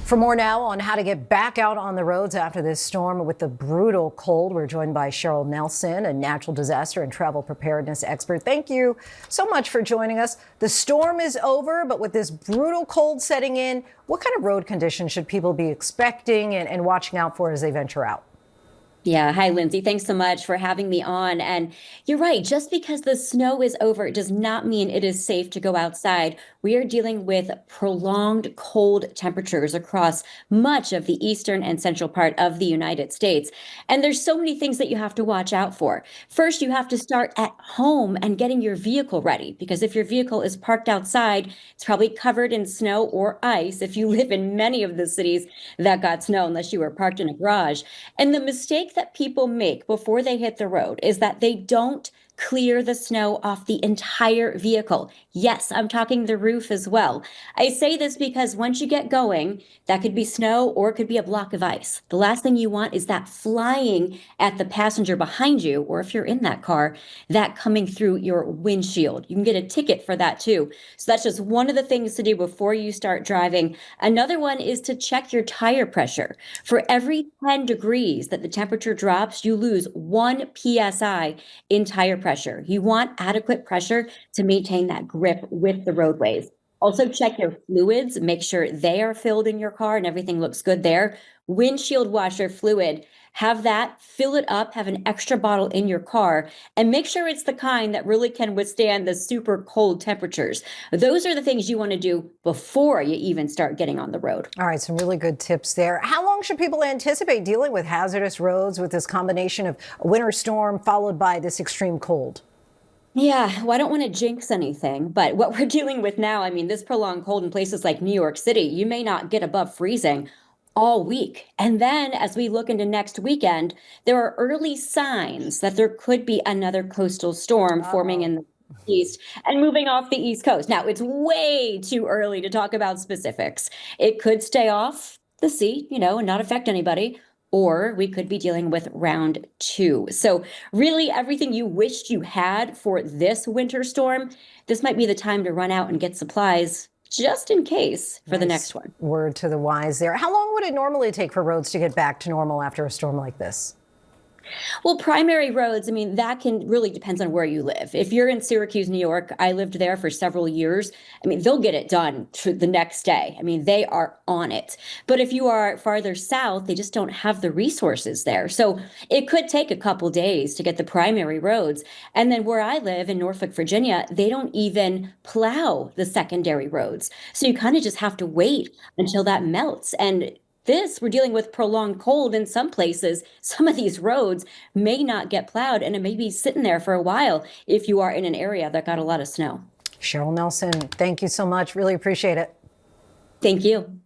For more now on how to get back out on the roads after this storm with the brutal cold, we're joined by Cheryl Nelson, a natural disaster and travel preparedness expert. Thank you so much for joining us. The storm is over, but with this brutal cold setting in, what kind of road conditions should people be expecting and watching out for as they venture out? Yeah. Hi, Lindsay. Thanks so much for having me on. And you're right. Just because the snow is over, it does not mean it is safe to go outside. We are dealing with prolonged cold temperatures across much of the eastern and central part of the United States. And there's so many things that you have to watch out for. First, you have to start at home and getting your vehicle ready, because if your vehicle is parked outside, it's probably covered in snow or ice if you live in many of the cities that got snow, unless you were parked in a garage. And the mistake that people make before they hit the road is that they don't clear the snow off the entire vehicle. Yes, I'm talking the roof as well. I say this because once you get going, that could be snow or it could be a block of ice. The last thing you want is that flying at the passenger behind you, or if you're in that car, that coming through your windshield. You can get a ticket for that too. So that's just one of the things to do before you start driving. Another one is to check your tire pressure. For every 10 degrees that the temperature drops, you lose 1 psi in tire pressure. You want adequate pressure to maintain that grip with the roadways. Also, check your fluids, make sure they are filled in your car and everything looks good there. Windshield washer fluid, have that, fill it up, have an extra bottle in your car, and make sure it's the kind that really can withstand the super cold temperatures. Those are the things you want to do before you even start getting on the road. All right, some really good tips there. How long should people anticipate dealing with hazardous roads with this combination of a winter storm followed by this extreme cold? Yeah, well, I don't want to jinx anything, but what we're dealing with now, I mean, this prolonged cold in places like New York City, you may not get above freezing all week. And then as we look into next weekend, there are early signs that there could be another coastal storm forming in the east and moving off the East Coast. Now, it's way too early to talk about specifics. It could stay off the sea, and not affect anybody. Or we could be dealing with round two. So, really, everything you wished you had for this winter storm, this might be the time to run out and get supplies just in case for the next one. Word to the wise there. How long would it normally take for roads to get back to normal after a storm like this? Well, primary roads, I mean, that can really depends on where you live. If you're in Syracuse, New York, I lived there for several years. I mean, they'll get it done the next day. I mean, they are on it. But if you are farther south, they just don't have the resources there. So it could take a couple days to get the primary roads. And then where I live in Norfolk, Virginia, they don't even plow the secondary roads. So you kind of just have to wait until that melts. And we're dealing with prolonged cold in some places. Some of these roads may not get plowed, and it may be sitting there for a while if you are in an area that got a lot of snow. Cheryl Nelson, thank you so much. Really appreciate it. Thank you.